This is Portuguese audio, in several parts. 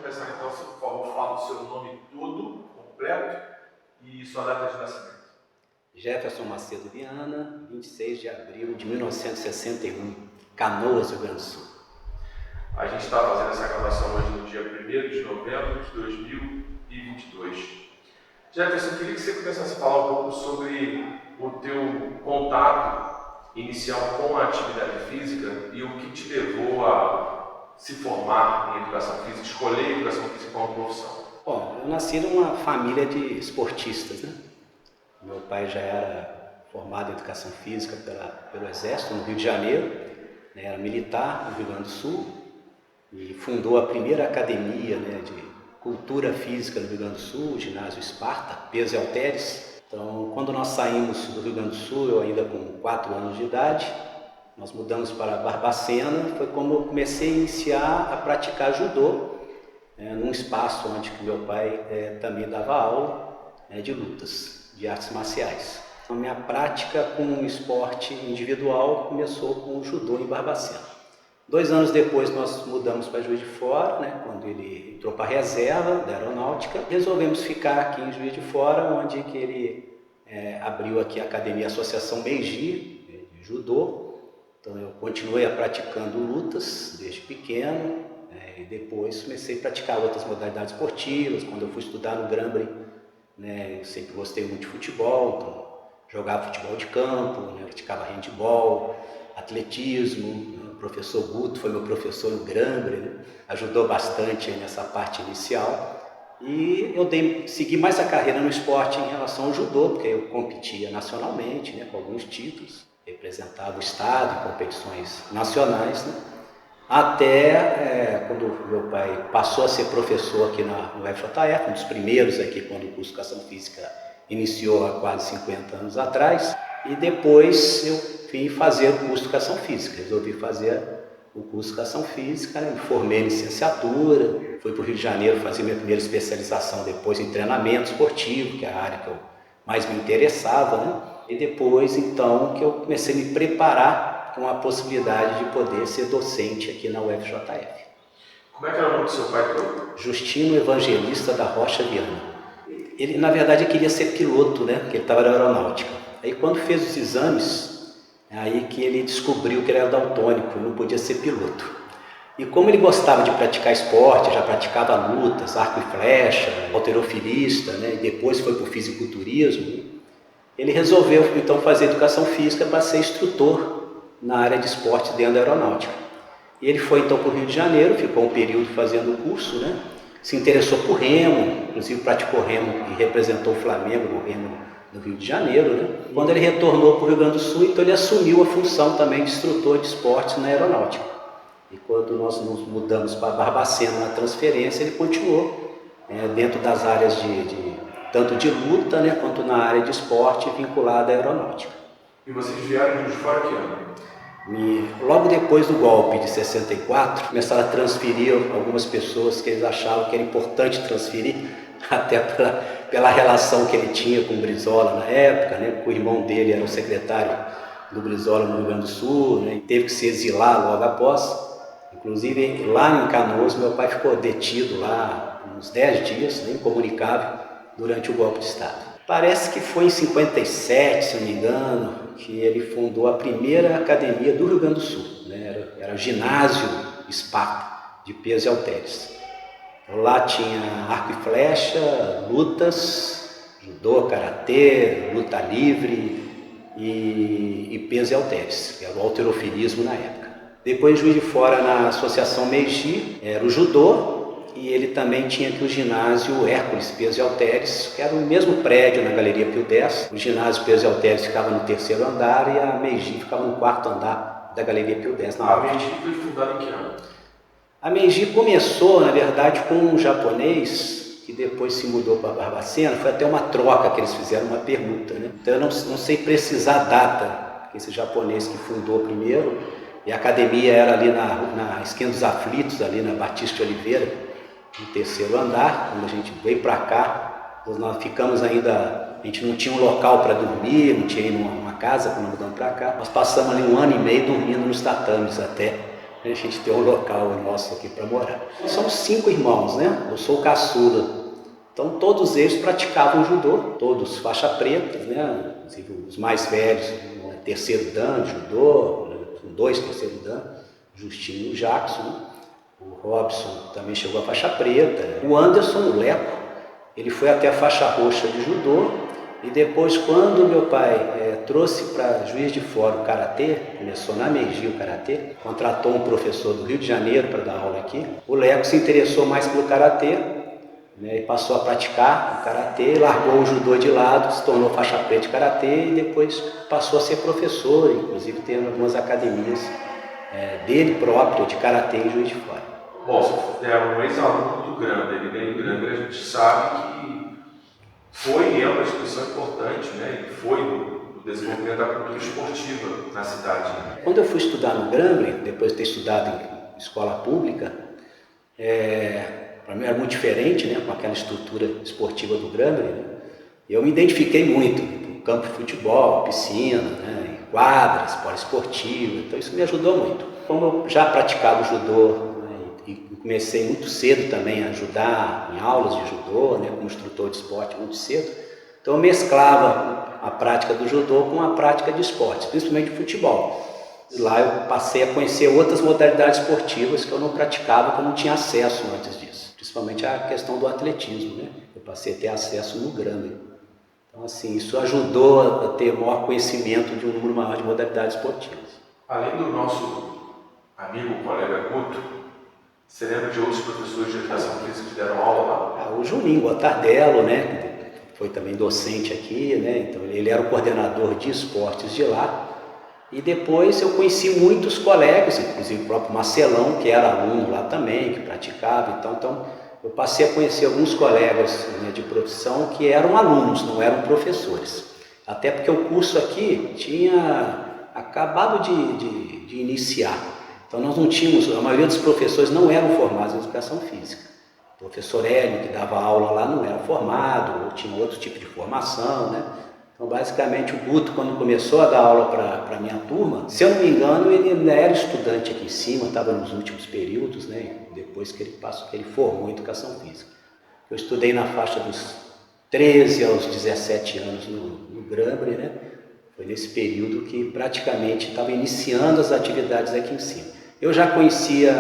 começar então, se por favor, fala o seu nome todo, completo e sua data de nascimento. Jefferson Macedo Viana, 26 de abril de 1961, Canoas, Rio Grande do Sul. A gente está fazendo essa gravação hoje no dia 1º de novembro de 2022. Jefferson, eu queria que você começasse a falar um pouco sobre o teu contato inicial com a atividade física e o que te levou a se formar em educação física, escolher a educação física como profissão. Bom, eu nasci numa família de esportistas, né? Meu pai já era formado em educação física pelo Exército, no Rio de Janeiro, né? Era militar no Rio Grande do Sul e fundou a primeira academia, né, de cultura física no Rio Grande do Sul, o ginásio Esparta, peso e halteres. Então, quando nós saímos do Rio Grande do Sul, eu ainda com 4 anos de idade, nós mudamos para Barbacena, foi como eu comecei a iniciar a praticar judô, num espaço onde que meu pai também dava aula, de lutas, de artes marciais. Então, minha prática com o esporte individual começou com o judô em Barbacena. 2 anos depois nós mudamos para Juiz de Fora, né, quando ele entrou para a reserva da aeronáutica. Resolvemos ficar aqui em Juiz de Fora, onde que ele abriu aqui a Academia Associação Meiji, de judô. Então eu continuei praticando lutas desde pequeno, e depois comecei a praticar outras modalidades esportivas. Quando eu fui estudar no Grambling, eu sempre gostei muito de futebol, então jogava futebol de campo, praticava handebol, atletismo. O professor Guto foi meu professor no Grambling, ajudou bastante nessa parte inicial. E eu segui mais a carreira no esporte em relação ao judô, porque eu competia nacionalmente, com alguns títulos, representava o estado em competições nacionais, até quando meu pai passou a ser professor aqui no FJF, um dos primeiros aqui quando o curso de Educação Física iniciou há quase 50 anos atrás, e depois eu vim fazer o curso de Educação Física. Resolvi fazer o curso de Educação Física, me formei em licenciatura, fui para o Rio de Janeiro fazer minha primeira especialização depois em treinamento esportivo, que é a área que eu mais me interessava, e depois então que eu comecei a me preparar com a possibilidade de poder ser docente aqui na UFJF. Como é que era o nome do seu pai todo? Justino Evangelista da Rocha Viana. Ele, na verdade, queria ser piloto, porque ele estava na aeronáutica. Aí, quando fez os exames, aí que ele descobriu que ele era daltônico, não podia ser piloto. E como ele gostava de praticar esporte, já praticava lutas, arco e flecha, halterofilista, e depois foi para o fisiculturismo, ele resolveu, então, fazer educação física para ser instrutor na área de esporte dentro da aeronáutica. E ele foi então para o Rio de Janeiro, ficou um período fazendo o curso, se interessou por remo, inclusive praticou remo e representou o Flamengo no remo no Rio de Janeiro. Quando ele retornou para o Rio Grande do Sul, então ele assumiu a função também de instrutor de esportes na aeronáutica. E quando nós nos mudamos para Barbacena na transferência, ele continuou dentro das áreas tanto de luta, quanto na área de esporte vinculada à aeronáutica. E vocês vieram de fora que ano? Logo depois do golpe de 64, começaram a transferir algumas pessoas que eles achavam que era importante transferir, até pela relação que ele tinha com o Brizola na época, porque o irmão dele era o secretário do Brizola no Rio Grande do Sul, e teve que se exilar logo após. Inclusive, lá em Canoas, meu pai ficou detido lá uns 10 dias, incomunicável, durante o golpe de Estado. Parece que foi em 57, se não me engano, que ele fundou a primeira academia do Rio Grande do Sul. Era o ginásio Esparta, de peso e halteres. Lá tinha arco e flecha, lutas, judô, karatê, luta livre e peso e halteres, que era o halterofilismo na época. Depois, em Juiz de Fora, na Associação Meiji, era o judô, e ele também tinha aqui o ginásio Hércules, peso e halteres, que era o mesmo prédio na Galeria Pio X. O ginásio peso e halteres ficava no 3º andar e a Meiji ficava no 4º andar da Galeria Pio X. A Meiji foi fundada em que ano? A Meiji começou, na verdade, com um japonês que depois se mudou para Barbacena. Foi até uma troca que eles fizeram, uma permuta. Então eu não sei precisar a data que esse japonês que fundou primeiro, e a academia era ali na Esquina dos Aflitos, ali na Batista de Oliveira, no 3º andar. Quando a gente veio para cá, nós ficamos ainda, a gente não tinha um local para dormir, não tinha uma casa quando mudamos para cá. Nós passamos ali 1 ano e meio dormindo nos tatames até, a gente ter um local nosso aqui para morar. Somos 5 irmãos, né? Eu sou o caçula. Então todos eles praticavam judô, todos faixa preta, né? Inclusive os mais velhos, terceiro dan, judô, 2 terceiro dan, Justinho e o Jackson, né? O Robson também chegou à faixa preta. O Anderson, o Leco, ele foi até a faixa roxa de judô. E depois, quando meu pai trouxe para Juiz de Fora o karatê, começou na Meiji o karatê, contratou um professor do Rio de Janeiro para dar aula aqui. O Leco se interessou mais pelo karatê, né, e passou a praticar o karatê, largou o judô de lado, se tornou faixa preta de karatê e depois passou a ser professor, inclusive tem algumas academias dele próprio de karatê em Juiz de Fora. Bom, você é um ex-aluno do Grambler, e bem Grambler a gente sabe que foi e é uma instituição importante, né? E foi no desenvolvimento da cultura esportiva na cidade. Quando eu fui estudar no Grambler, depois de ter estudado em escola pública, para mim era muito diferente, né? Com aquela estrutura esportiva do Grambler, né? Eu me identifiquei muito com campo de futebol, piscina, né? Quadras, esportiva, então isso me ajudou muito. Como eu já praticava o judô, né? E comecei muito cedo também a ajudar em aulas de judô, né? Como instrutor de esporte muito cedo, então eu mesclava a prática do judô com a prática de esportes, principalmente de futebol. E lá eu passei a conhecer outras modalidades esportivas que eu não praticava, que eu não tinha acesso antes disso, principalmente a questão do atletismo, né? Eu passei a ter acesso no Grambler. Então, assim, isso ajudou a ter maior conhecimento de um número maior de modalidades esportivas. Além do nosso amigo, colega Guto, você lembra de outros professores de educação física que deram aula lá? O Juninho Gotardello, né? Foi também docente aqui, né? Então, ele era o coordenador de esportes de lá. E depois eu conheci muitos colegas, inclusive o próprio Marcelão, que era aluno lá também, que praticava. Então eu passei a conhecer alguns colegas, né, de profissão que eram alunos, não eram professores. Até porque o curso aqui tinha acabado de iniciar. Então nós não tínhamos, a maioria dos professores não eram formados em educação física. O professor Hélio, que dava aula lá, não era formado, ou tinha outro tipo de formação, né? Então, basicamente, o Guto, quando começou a dar aula para a minha turma, se eu não me engano, ele ainda era estudante aqui em cima, estava nos últimos períodos, né? Depois que ele formou em educação física. Eu estudei na faixa dos 13 aos 17 anos no Grambler, né? Foi nesse período que praticamente estava iniciando as atividades aqui em cima. Eu já conhecia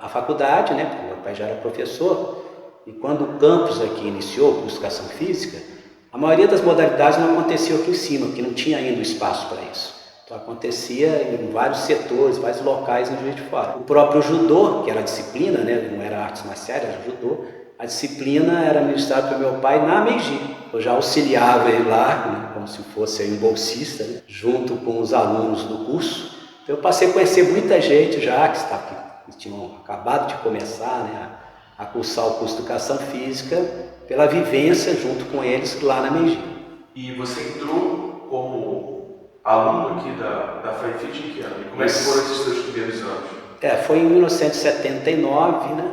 a faculdade, né? Porque meu pai já era professor, e quando o campus aqui iniciou, o curso de educação física, a maioria das modalidades não acontecia aqui em cima, porque não tinha ainda espaço para isso. Então acontecia em vários setores, vários locais em Juiz de Fora. O próprio judô, que era a disciplina, né? Não era artes marciais, era judô, a disciplina era ministrada pelo meu pai na Meiji. Eu já auxiliava ele lá, né? Como se fosse um bolsista, né? Junto com os alunos do curso. Então eu passei a conhecer muita gente já que tinham acabado de começar, né? A cursar o curso de educação física, pela vivência junto com eles lá na Meiji. E você entrou como aluno aqui da FlyFit em que ano? E como é que foram esses seus primeiros anos? Foi em 1979, né?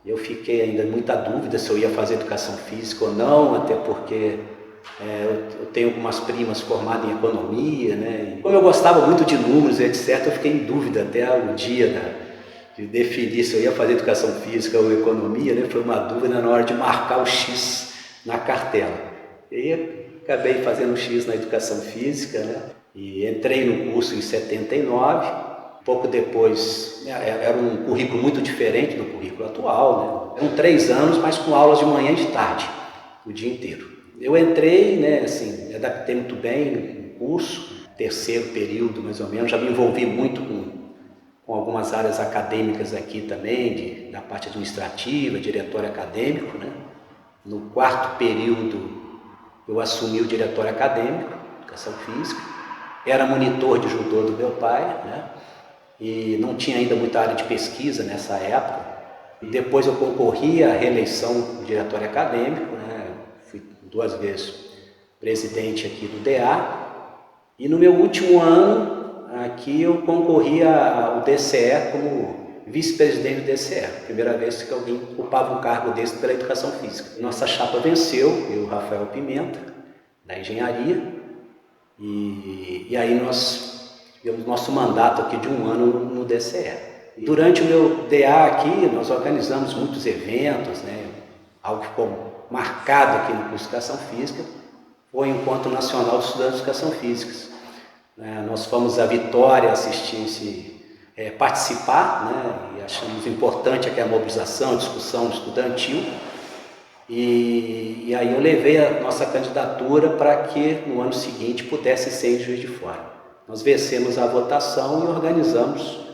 Eu fiquei ainda em muita dúvida se eu ia fazer educação física ou não, até porque eu tenho algumas primas formadas em economia, né? E como eu gostava muito de números, etc., eu fiquei em dúvida até o dia de definir se eu ia fazer educação física ou economia, né? Foi uma dúvida na hora de marcar o X na cartela. E acabei fazendo o X na educação física, né? E entrei no curso em 79. Pouco depois, era um currículo muito diferente do currículo atual, né? Eram 3 anos, mas com aulas de manhã e de tarde, o dia inteiro. Eu entrei, né, assim, me adaptei muito bem no curso, terceiro período mais ou menos, já me envolvi muito com algumas áreas acadêmicas aqui também, da parte administrativa, diretório acadêmico, né? No 4º período eu assumi o diretório acadêmico, educação física, era monitor de judô do meu pai, né? E não tinha ainda muita área de pesquisa nessa época. E depois eu concorri à reeleição do diretório acadêmico, né? Fui 2 vezes presidente aqui do DA, e no meu último ano aqui eu concorri ao DCE como vice-presidente do DCE, primeira vez que alguém ocupava um cargo desse pela educação física. Nossa chapa venceu, eu e o Rafael Pimenta, da engenharia, e aí nós tivemos nosso mandato aqui de 1 ano no DCE. Durante o meu DA aqui, nós organizamos muitos eventos, né? Algo que ficou marcado aqui no curso de Educação Física foi o Encontro Nacional de Estudantes de Educação Física. Nós fomos a Vitória assistir, participar, né? E achamos importante aqui a mobilização, a discussão estudantil. E aí eu levei a nossa candidatura para que no ano seguinte pudesse ser em Juiz de Fora. Nós vencemos a votação e organizamos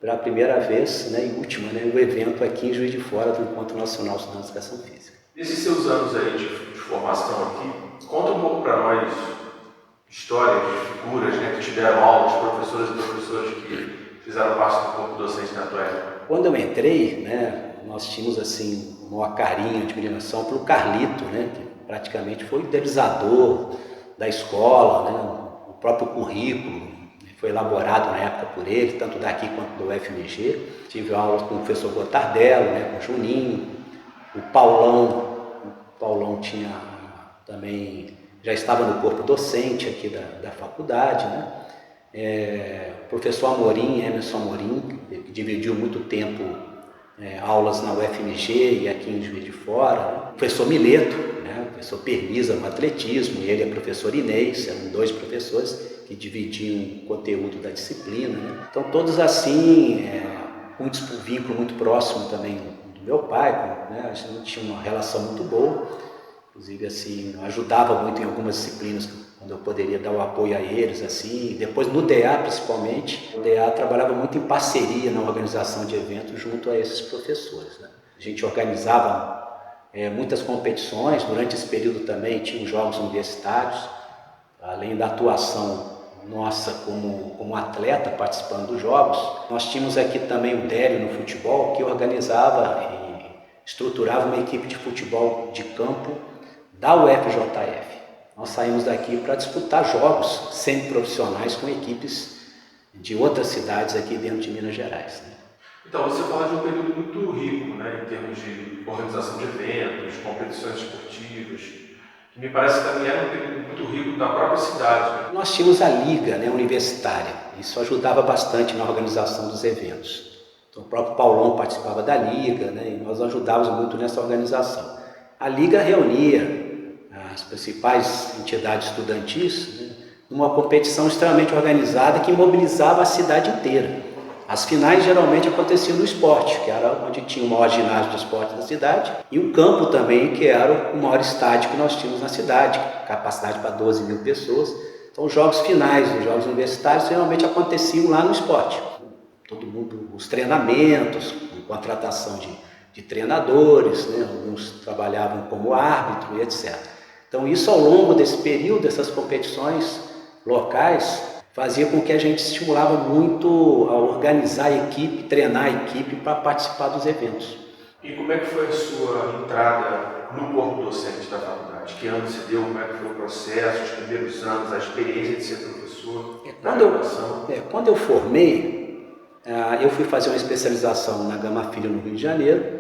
pela primeira vez, né, e última, né, o evento aqui em Juiz de Fora do Encontro Nacional de Estudantes de Educação Física. Nesses seus anos aí de formação aqui, conta um pouco para nós histórias, figuras, né, que tiveram aulas, professores e professoras que fizeram parte do corpo docente na tua época. Quando eu entrei, né, nós tínhamos assim um maior carinho, admiração pelo Carlito, né, que praticamente foi o idealizador da escola, né, o próprio currículo foi elaborado na época por ele, tanto daqui quanto do UFMG. Tive aulas com o professor Gotardello, né, com o Juninho, o Paulão tinha também, já estava no corpo docente aqui da faculdade, né? O professor Amorim, Emerson Amorim, que dividiu muito tempo aulas na UFMG e aqui em Juiz de Fora, né? O professor Mileto, né? O professor Perniza no atletismo, e ele é professor Inês, eram dois professores que dividiam o conteúdo da disciplina, né? Então todos assim, um vínculo muito próximo também do meu pai, né? A gente tinha uma relação muito boa, inclusive assim, ajudava muito em algumas disciplinas quando eu poderia dar o apoio a eles, assim. Depois no DA principalmente, o DA trabalhava muito em parceria na organização de eventos junto a esses professores, né? A gente organizava muitas competições, durante esse período também tinha os jogos universitários, além da atuação nossa como atleta participando dos jogos, nós tínhamos aqui também o Délio no futebol, que organizava e estruturava uma equipe de futebol de campo da UFJF. Nós saímos daqui para disputar jogos semiprofissionais com equipes de outras cidades aqui dentro de Minas Gerais, né? Então, você fala de um período muito rico, né, em termos de organização de eventos, competições esportivas, que me parece que também era um período muito rico da própria cidade, né? Nós tínhamos a liga, né, universitária, isso ajudava bastante na organização dos eventos. Então, o próprio Paulão participava da liga, né, e nós ajudávamos muito nessa organização. A liga reunia as principais entidades estudantis, né, numa competição extremamente organizada que mobilizava a cidade inteira. As finais geralmente aconteciam no esporte, que era onde tinha o maior ginásio de esporte da cidade, e o campo também, que era o maior estádio que nós tínhamos na cidade, capacidade para 12 mil pessoas. Então os jogos finais, os jogos universitários, geralmente aconteciam lá no esporte. Todo mundo, os treinamentos, com contratação de treinadores, né? Alguns trabalhavam como árbitro e etc. Então isso ao longo desse período, dessas competições locais, fazia com que a gente estimulava muito a organizar a equipe, treinar a equipe para participar dos eventos. E como é que foi a sua entrada no corpo docente da faculdade? Que ano se deu? Como é que foi o processo, os primeiros anos, a experiência de ser professor? Quando eu formei, eu fui fazer uma especialização na Gama Filho no Rio de Janeiro,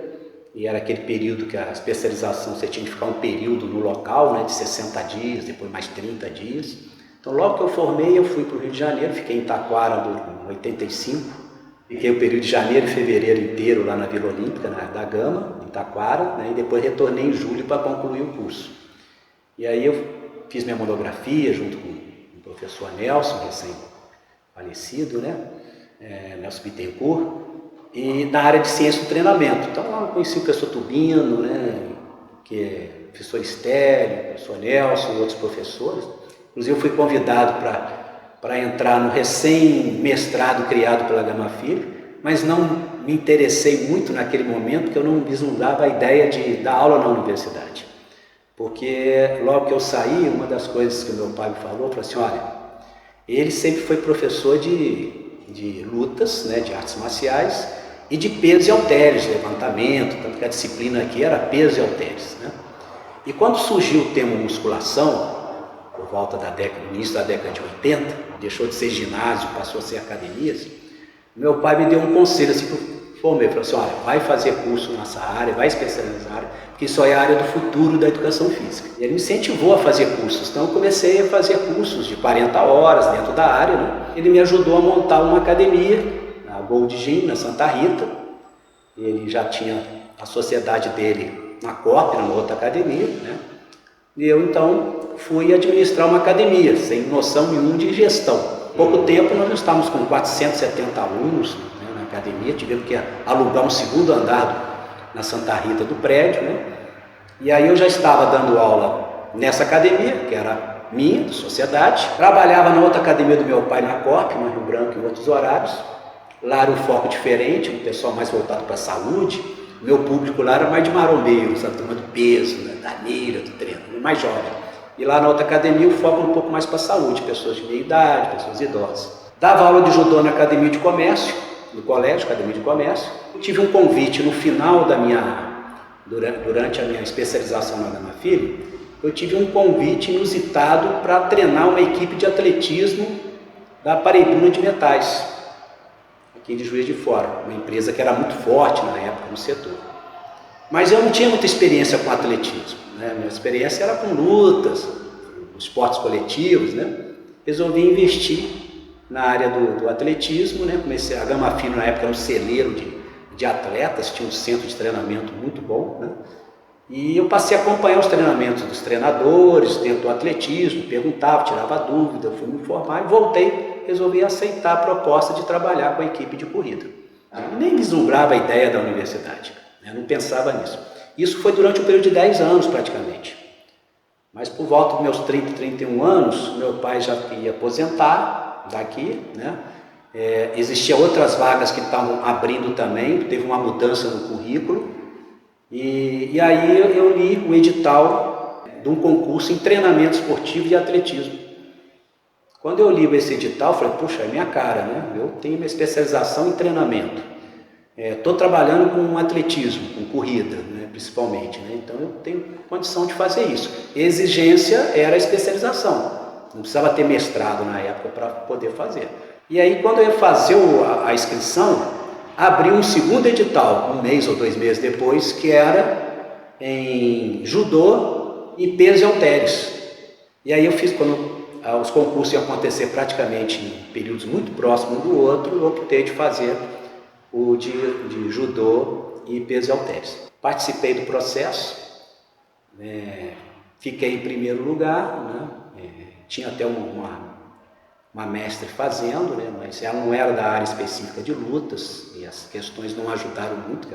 e era aquele período que a especialização você tinha que ficar um período no local, né, de 60 dias, depois mais 30 dias. Então, logo que eu formei, eu fui para o Rio de Janeiro, fiquei em Taquara em 85, fiquei o período de janeiro e fevereiro inteiro lá na Vila Olímpica, da Gama, em Taquara, né, e depois retornei em julho para concluir o curso. E aí eu fiz minha monografia junto com o professor Nelson, recém-falecido, né, Nelson Bittencourt, e na área de ciência do treinamento. Então, lá eu conheci o professor Tubino, né, que é professor Estélio, professor Nelson e outros professores. Inclusive, eu fui convidado para entrar no recém-mestrado criado pela Gama Filho, mas não me interessei muito naquele momento, porque eu não vislumbrava a ideia de dar aula na universidade. Porque logo que eu saí, uma das coisas que o meu pai me falou assim, olha, ele sempre foi professor de lutas, né, de artes marciais, e de pesos e halteres, levantamento, tanto que a disciplina aqui era pesos e halteres, né? E quando surgiu o termo musculação, por volta no início da década de 80, deixou de ser ginásio, passou a ser academias, meu pai me deu um conselho assim que eu formei, falou assim, olha, vai fazer curso nessa área, vai especializar na área, porque isso é a área do futuro da educação física. E ele me incentivou a fazer cursos, então eu comecei a fazer cursos de 40 horas dentro da área, né? Ele me ajudou a montar uma academia, a Gold Gym, na Santa Rita. Ele já tinha a sociedade dele na Corp, numa outra academia, né? E eu então fui administrar uma academia, sem noção nenhuma de gestão. Pouco tempo nós estávamos com 470 alunos, né, na academia, tivemos que alugar um segundo andar na Santa Rita do prédio, né? E aí eu já estava dando aula nessa academia, que era minha, de sociedade. Trabalhava na outra academia do meu pai, na Corp, no Rio Branco, em outros horários. Lá era um foco diferente, um pessoal mais voltado para a saúde. O meu público lá era mais de marombeiros, a turma do peso, da anilha, do treino, mais jovem. E lá na outra academia o foco era um pouco mais para a saúde, pessoas de meia idade, pessoas idosas. Dava aula de judô na academia de comércio, no colégio, academia de comércio. Eu tive um convite no final da durante a minha especialização lá na filha, eu tive um convite inusitado para treinar uma equipe de atletismo da Paraibuna de Metais, aqui de Juiz de Fora, uma empresa que era muito forte na época no setor. Mas eu não tinha muita experiência com atletismo, né? Minha experiência era com lutas, esportes coletivos, né? Resolvi investir na área do atletismo, né? Comecei a Gama Fino na época era um celeiro de atletas, tinha um centro de treinamento muito bom, né? E eu passei a acompanhar os treinamentos dos treinadores dentro do atletismo, perguntava, tirava dúvida, fui me informar e voltei, resolvi aceitar a proposta de trabalhar com a equipe de corrida. Eu nem vislumbrava a ideia da universidade, né? Não pensava nisso. Isso foi durante um período de 10 anos praticamente. Mas por volta dos meus 30, 31 anos, meu pai já ia aposentar daqui, né? Existiam outras vagas que estavam abrindo também, teve uma mudança no currículo. E aí eu li o edital de um concurso em treinamento esportivo e atletismo. Quando eu li esse edital, eu falei, puxa, é minha cara, né? Eu tenho minha especialização em treinamento. Estou trabalhando com atletismo, com corrida, né, principalmente, né? Então eu tenho condição de fazer isso. Exigência era a especialização. Não precisava ter mestrado na época para poder fazer. E aí quando eu ia fazer a inscrição, abriu um segundo edital, um mês ou 2 meses depois, que era em judô e peso e halteres. E aí eu fiz, quando os concursos iam acontecer praticamente em períodos muito próximos um do outro, eu optei de fazer o de judô e peso e halteres. Participei do processo, fiquei em primeiro lugar, né? Tinha até uma mestre fazendo, né? Mas ela não era da área específica de lutas e as questões não ajudaram muito,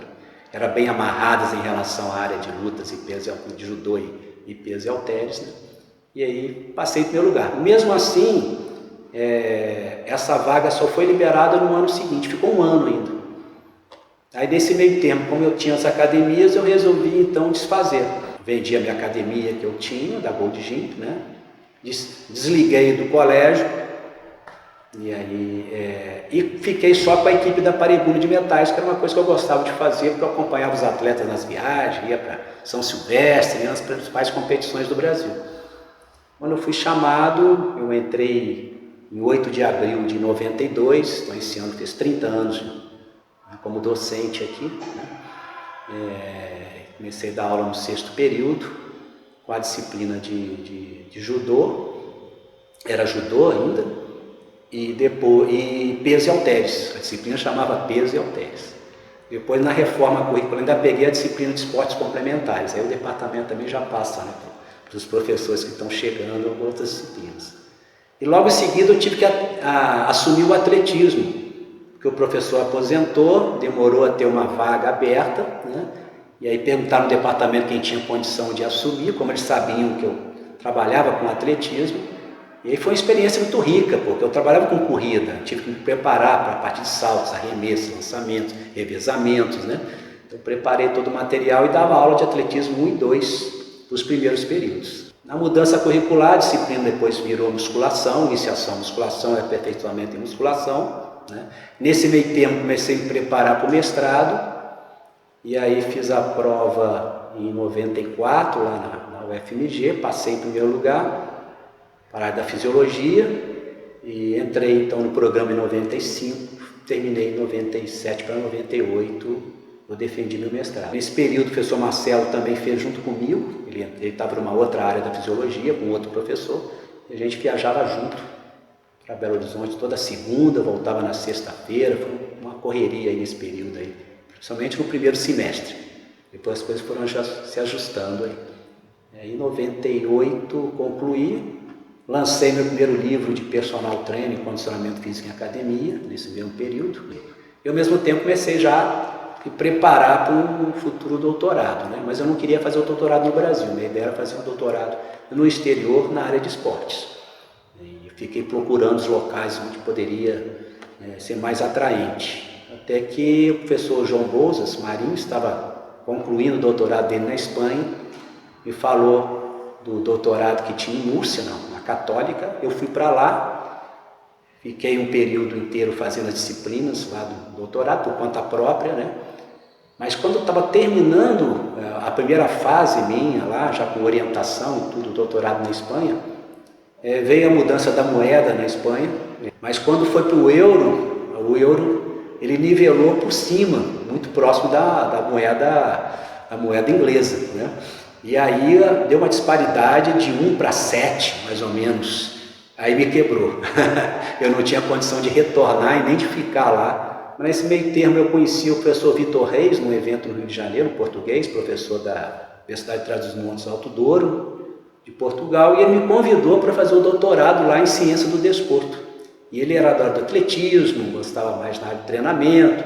era bem amarradas em relação à área de lutas e peso, de judô e peso e halteres, né? E aí passei em primeiro lugar. Mesmo assim, essa vaga só foi liberada no ano seguinte, ficou um ano ainda. Aí nesse meio tempo, como eu tinha as academias, eu resolvi então desfazer. Vendi a minha academia que eu tinha, da Gold Gym, né? Desliguei do colégio e aí e fiquei só com a equipe da Paraibuna de Metais, que era uma coisa que eu gostava de fazer, porque eu acompanhava os atletas nas viagens, ia para São Silvestre, ia nas principais competições do Brasil. Quando eu fui chamado, eu entrei em 8 de abril de 92, então esse ano fiz 30 anos como docente aqui, né? Comecei a dar aula no 6º período, com a disciplina de judô, era judô ainda, e peso e halteres, a disciplina chamava peso e halteres. Depois na reforma curricular ainda peguei a disciplina de esportes complementares, aí o departamento também já passa, né, para os professores que estão chegando a outras disciplinas. E logo em seguida eu tive que assumir o atletismo, porque o professor aposentou, demorou a ter uma vaga aberta, né? E aí perguntaram no departamento quem tinha condição de assumir, como eles sabiam que eu trabalhava com atletismo. E aí foi uma experiência muito rica, porque eu trabalhava com corrida, tive que me preparar para a parte de saltos, arremessos, lançamentos, revezamentos, né? Então preparei todo o material e dava aula de atletismo 1 e 2 nos primeiros períodos. Na mudança curricular, a disciplina depois virou musculação, iniciação musculação, aperfeiçoamento em musculação, né? Nesse meio tempo comecei a me preparar para o mestrado, e aí fiz a prova em 94 lá na UFMG, passei em primeiro lugar para a área da fisiologia e entrei então no programa em 95, terminei em 97 para 98, eu defendi meu mestrado. Nesse período o professor Marcelo também fez junto comigo, ele estava numa outra área da fisiologia com outro professor, e a gente viajava junto para Belo Horizonte toda segunda, voltava na sexta-feira, foi uma correria aí nesse período aí, principalmente no primeiro semestre. Depois as coisas foram já se ajustando aí. Em 98 concluí, lancei meu primeiro livro de personal training, condicionamento físico em academia, nesse mesmo período. E ao mesmo tempo comecei já a me preparar para um futuro doutorado, né? Mas eu não queria fazer o doutorado no Brasil, minha ideia era fazer um doutorado no exterior na área de esportes. E fiquei procurando os locais onde poderia ser mais atraente. Até que o professor João Bouzas Marinho estava concluindo o doutorado dele na Espanha, me falou do doutorado que tinha em Múrcia, na Católica. Eu fui para lá, fiquei um período inteiro fazendo as disciplinas lá do doutorado, por conta própria, né? Mas quando eu estava terminando a primeira fase minha lá, já com orientação e tudo, doutorado na Espanha, veio a mudança da moeda na Espanha, mas quando foi para o euro ele nivelou por cima, muito próximo da moeda inglesa, né? E aí deu uma disparidade de 1 para 7, mais ou menos. Aí me quebrou. Eu não tinha condição de retornar e nem de ficar lá. Mas nesse meio termo eu conheci o professor Vitor Reis, num evento no Rio de Janeiro, português, professor da Universidade de Trás-os-Montes, Alto Douro, de Portugal, e ele me convidou para fazer o doutorado lá em Ciência do Desporto. E ele era do atletismo, gostava mais na área de treinamento,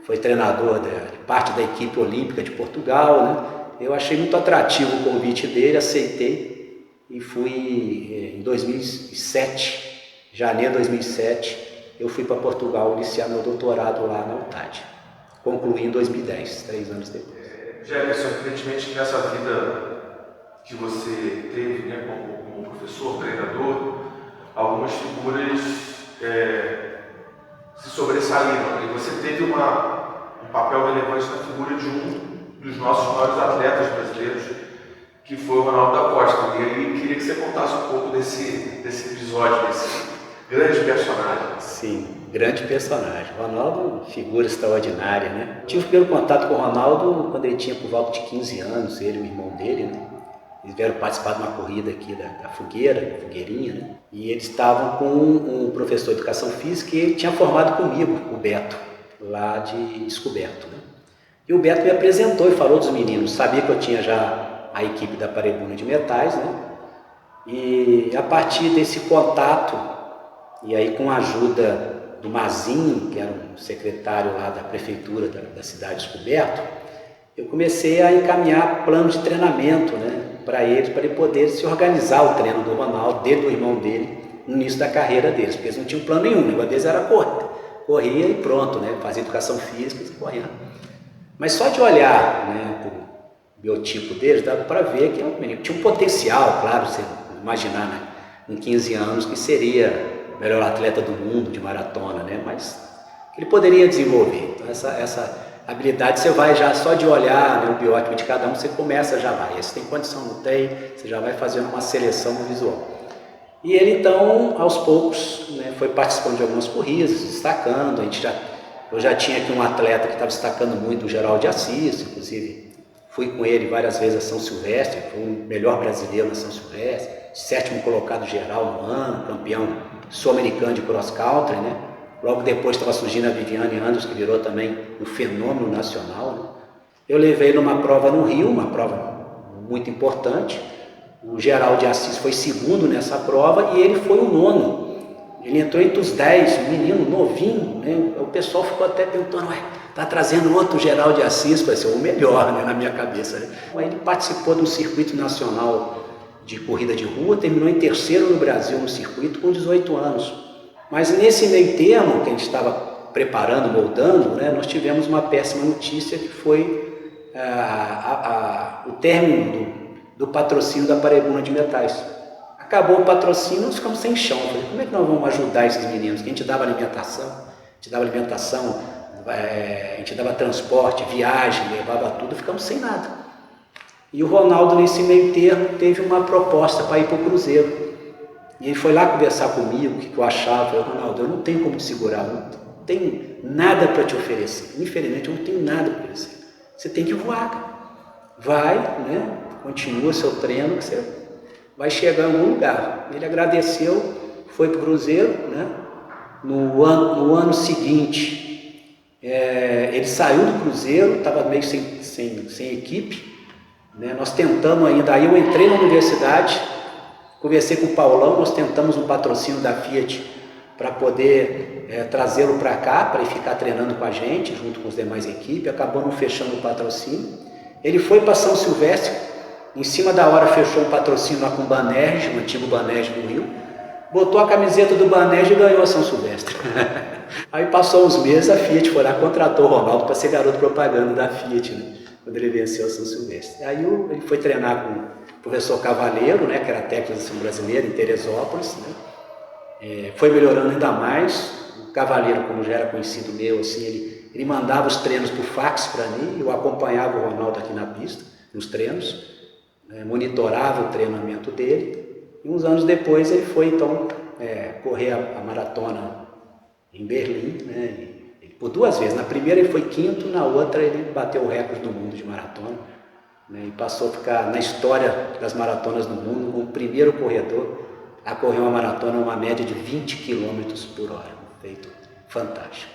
foi treinador de parte da equipe olímpica de Portugal, né? Eu achei muito atrativo o convite dele, aceitei e fui em 2007, janeiro de 2007, eu fui para Portugal iniciar meu doutorado lá na UTAD. Concluí em 2010, 3 anos depois. Jefferson, evidentemente que nessa vida que você teve, né, como professor, treinador, algumas figuras se sobressaíram, e você teve um papel relevante na figura de um dos nossos maiores atletas brasileiros, que foi o Ronaldo da Costa. E aí queria que você contasse um pouco desse episódio, desse grande personagem. Sim, grande personagem. Ronaldo, figura extraordinária, né? Tive o primeiro contato com o Ronaldo quando ele tinha por volta de 15 anos, ele e o irmão dele, né? Eles vieram participar de uma corrida aqui da Fogueirinha, né? E eles estavam com um professor de educação física e ele tinha formado comigo, o Beto, lá de Descoberto, né? E o Beto me apresentou e falou dos meninos, sabia que eu tinha já a equipe da Paraibuna de Metais, né? E a partir desse contato, e aí com a ajuda do Mazinho, que era um secretário lá da prefeitura da cidade de Descoberto, eu comecei a encaminhar plano de treinamento, né, para eles, para ele poder se organizar o treino do Ronaldo, dele, do irmão dele, no início da carreira deles, porque eles não tinham plano nenhum, o negócio deles era corria e pronto, né, fazia educação física e correndo. Mas só de olhar, né, o biotipo deles, dava para ver que o menino tinha um potencial, claro, você imaginar, né, com 15 anos que seria o melhor atleta do mundo de maratona, né, mas ele poderia desenvolver. Então essa habilidade você vai já só de olhar, né, o biótipo de cada um, você começa, já vai. Esse tem condição, não tem, você já vai fazendo uma seleção visual. E ele então, aos poucos, né, foi participando de algumas corridas, destacando. Eu já tinha aqui um atleta que estava destacando muito, o Geraldo de Assis, inclusive fui com ele várias vezes a São Silvestre, foi o melhor brasileiro na São Silvestre, 7º colocado geral no ano, campeão sul-americano de cross-country, né? Logo depois estava surgindo a Viviane Anderson, que virou também um fenômeno nacional, né? Eu levei numa prova no Rio, uma prova muito importante. O Geraldo de Assis foi segundo nessa prova e ele foi o 9º. Ele entrou entre os 10, um menino novinho, né? O pessoal ficou até perguntando, tá trazendo outro Geraldo de Assis para ser o melhor, né, na minha cabeça, né? Aí ele participou de um circuito nacional de corrida de rua, terminou em 3º no Brasil no circuito com 18 anos. Mas nesse meio termo que a gente estava preparando, moldando, né, nós tivemos uma péssima notícia que foi o término do patrocínio da Paraibuna de Metais. Acabou o patrocínio, nós ficamos sem chão. Eu falei, como é que nós vamos ajudar esses meninos? Que a gente dava alimentação, a gente dava transporte, viagem, levava tudo, ficamos sem nada. E o Ronaldo, nesse meio termo, teve uma proposta para ir para o Cruzeiro. E ele foi lá conversar comigo, o que eu achava. Eu falei, Ronaldo, eu não tenho como te segurar, não tenho nada para te oferecer. Infelizmente, eu não tenho nada para oferecer. Você tem que voar, cara. Vai, né? Continua seu treino, que você vai chegar em algum lugar. Ele agradeceu, foi para o Cruzeiro, né? No ano seguinte, ele saiu do Cruzeiro, estava meio sem equipe, né? Nós tentamos ainda, aí eu entrei na universidade, conversei com o Paulão, nós tentamos um patrocínio da Fiat para poder trazê-lo para cá, para ele ficar treinando com a gente, junto com os demais equipes, acabou não fechando o patrocínio. Ele foi para São Silvestre, em cima da hora fechou um patrocínio lá com o Banerj, o antigo Banerj do Rio, botou a camiseta do Banerj e ganhou a São Silvestre. Aí passou uns meses, a Fiat foi lá, contratou o Ronaldo para ser garoto propaganda da Fiat, né? Quando ele venceu a São Silvestre. Aí ele foi treinar com o professor Cavaleiro, né? Que era técnico da seleção brasileira em Teresópolis, né? Foi melhorando ainda mais. O Cavaleiro, como já era conhecido meu, assim, ele mandava os treinos por fax para mim, eu acompanhava o Ronaldo aqui na pista, nos treinos, monitorava o treinamento dele, e uns anos depois ele foi então correr a maratona em Berlim, né? Por 2 vezes, na primeira ele foi quinto, na outra ele bateu o recorde do mundo de maratona, né? E passou a ficar na história das maratonas do mundo como o primeiro corredor a correr uma maratona uma média de 20 km por hora, um feito fantástico.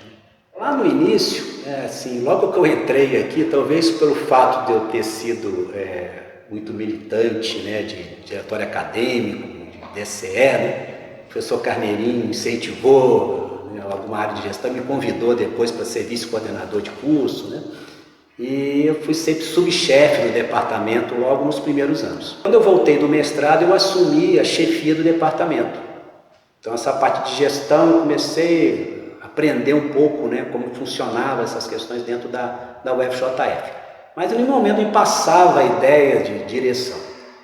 Lá no início, assim, logo que eu entrei aqui, talvez pelo fato de eu ter sido muito militante, né, de diretório acadêmico, de DCE, né, o professor Carneirinho incentivou, né, alguma área de gestão, me convidou depois para ser vice-coordenador de curso, né, e eu fui sempre subchefe do departamento logo nos primeiros anos. Quando eu voltei do mestrado, eu assumi a chefia do departamento. Então essa parte de gestão eu comecei a aprender um pouco, né, como funcionavam essas questões dentro da UFJF. Mas em nenhum momento me passava a ideia de direção,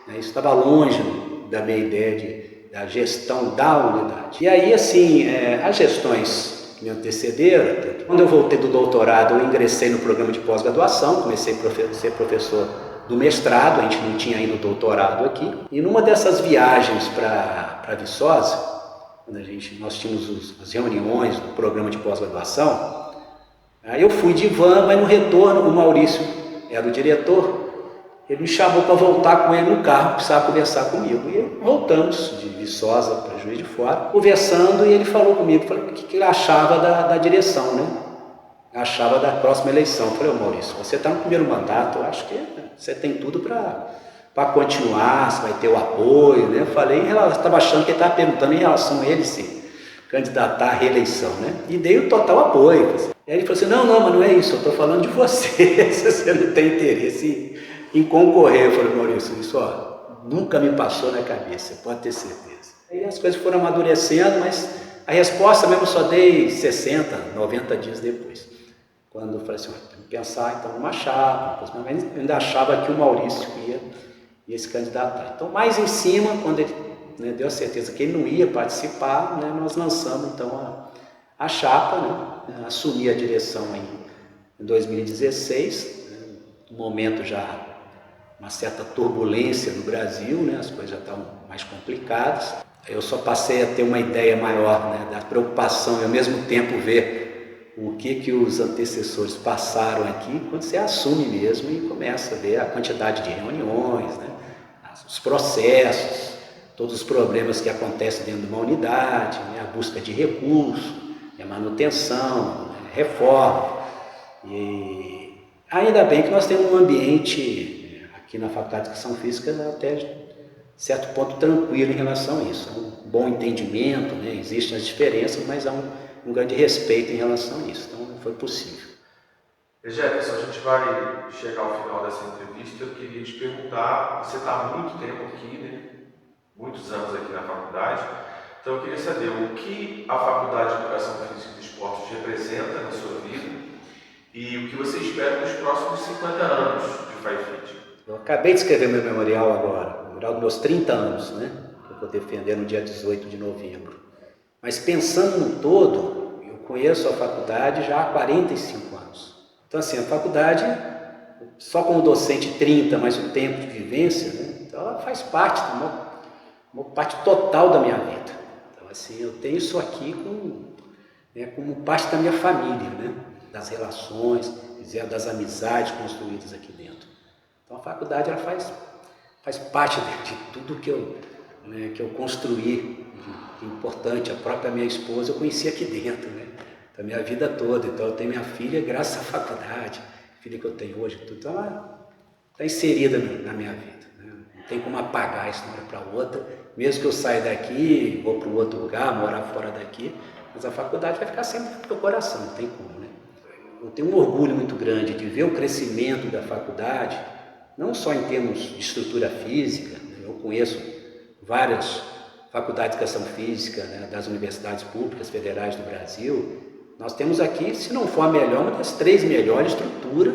né? Isso estava longe da minha ideia da gestão da unidade. E aí, assim, as gestões que me antecederam, quando eu voltei do doutorado, eu ingressei no programa de pós-graduação, comecei a ser professor do mestrado, a gente não tinha ainda o doutorado aqui. E numa dessas viagens para Viçosa, quando nós tínhamos as reuniões do programa de pós-graduação, aí eu fui de van, mas no retorno o Maurício era o diretor, ele me chamou para voltar com ele no carro, precisava conversar comigo. E voltamos de Viçosa para Juiz de Fora, conversando, e ele falou comigo, o que ele achava da direção, né? Achava da próxima eleição. Eu falei, Maurício, você está no primeiro mandato, eu acho que você tem tudo para continuar, você vai ter o apoio, né? Eu falei, estava achando que ele estava perguntando em relação a ele se candidatar à reeleição, né? E dei o total apoio. E aí ele falou assim, não, mas não é isso, eu estou falando de você, se você não tem interesse em concorrer. Eu falei, Maurício, isso nunca me passou na cabeça, pode ter certeza. Aí as coisas foram amadurecendo, mas a resposta mesmo só dei 60, 90 dias depois. Quando eu falei assim, tem que pensar então numa chapa, mas eu ainda achava que o Maurício ia se candidatar. Então, mais em cima, quando ele, né, deu a certeza que ele não ia participar, né, nós lançamos então a chapa, né, assumi a direção em 2016, né, no momento já uma certa turbulência no Brasil, né, as coisas já estavam mais complicadas. Eu só passei a ter uma ideia maior, né, da preocupação e ao mesmo tempo ver o que os antecessores passaram aqui, quando você assume mesmo e começa a ver a quantidade de reuniões, né, os processos, todos os problemas que acontecem dentro de uma unidade, né, a busca de recursos, a manutenção, né, reforma. E ainda bem que nós temos um ambiente aqui na Faculdade de Educação Física até certo ponto tranquilo em relação a isso. Há um bom entendimento, né, existem as diferenças, mas há um grande respeito em relação a isso. Então foi possível. Jefferson, a gente vai chegar ao final dessa entrevista. Eu queria te perguntar, você está há muito tempo aqui, né? Muitos anos aqui na faculdade, então eu queria saber o que a Faculdade de Educação Física e Desportos representa na sua vida e o que você espera nos próximos 50 anos de FAIFIT. Eu acabei de escrever meu memorial agora, o memorial dos meus 30 anos, né? Que eu vou defender no dia 18 de novembro. Mas pensando no todo, eu conheço a faculdade já há 45 anos. Então assim, a faculdade, só como docente 30, mais o tempo de vivência, né? Então ela faz parte, uma parte total da minha vida. Então assim, eu tenho isso aqui como parte da minha família, né? Das relações, das amizades construídas aqui dentro. Então a faculdade ela faz parte de tudo que eu construí que importante, a própria minha esposa eu conheci aqui dentro, né? Da minha vida toda. Então eu tenho minha filha graças à faculdade, a filha que eu tenho hoje, tudo, então ela está inserida na minha vida, né? Não tem como apagar isso de uma hora para outra, mesmo que eu saia daqui, vou para um outro lugar, morar fora daqui, mas a faculdade vai ficar sempre no meu coração, não tem como, né? Eu tenho um orgulho muito grande de ver o crescimento da faculdade, não só em termos de estrutura física, né? Eu conheço várias faculdades de educação física, né, das universidades públicas federais do Brasil. Nós temos aqui, se não for a melhor, uma das 3 melhores estruturas,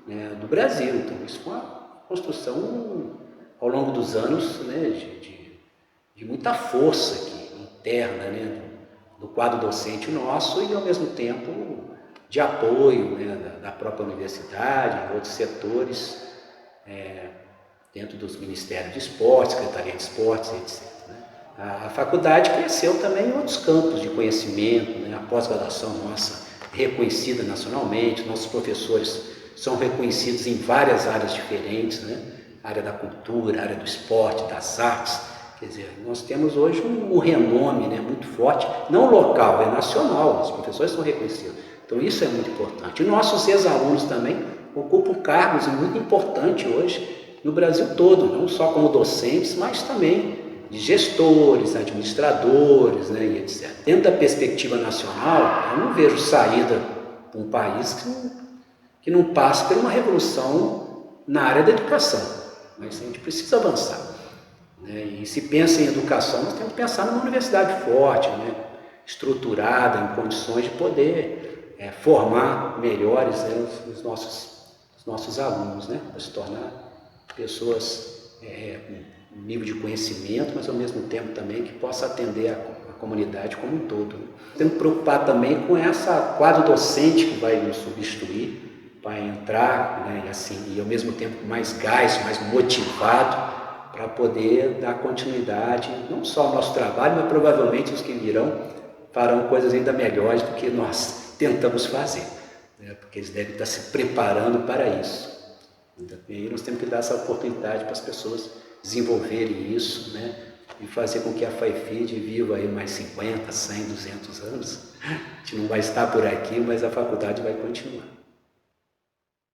né, do Brasil. Então isso foi uma construção ao longo dos anos, né, de muita força aqui, interna, né, do quadro docente nosso e ao mesmo tempo de apoio, né, da própria universidade, outros setores, dentro dos Ministérios de Esportes, Secretaria de Esportes, etc. Né? A faculdade cresceu também em outros campos de conhecimento, né? A pós-graduação nossa reconhecida nacionalmente, nossos professores são reconhecidos em várias áreas diferentes, né? A área da cultura, a área do esporte, das artes. Quer dizer, nós temos hoje um renome, né, muito forte, não local, é nacional, os professores são reconhecidos. Então isso é muito importante. E nossos ex-alunos também ocupam cargos muito importantes hoje no Brasil todo, não só como docentes, mas também de gestores, administradores, né, e etc. Dentro da perspectiva nacional, eu não vejo saída para um país que não passe por uma revolução na área da educação, mas a gente precisa avançar, né? E se pensa em educação, nós temos que pensar numa universidade forte, né, estruturada, em condições de poder formar melhores, né, os nossos alunos, né, para se tornar pessoas com um nível de conhecimento, mas ao mesmo tempo também que possa atender a comunidade como um todo. Temos que preocupar também com essa quadro docente que vai nos substituir, para entrar, né, e ao mesmo tempo com mais gás, mais motivado, para poder dar continuidade, não só ao nosso trabalho, mas provavelmente os que virão farão coisas ainda melhores do que nós tentamos fazer, né, porque eles devem estar se preparando para isso. E aí nós temos que dar essa oportunidade para as pessoas desenvolverem isso, né? E fazer com que a FAIFID viva aí mais 50, 100, 200 anos. A gente não vai estar por aqui, mas a faculdade vai continuar.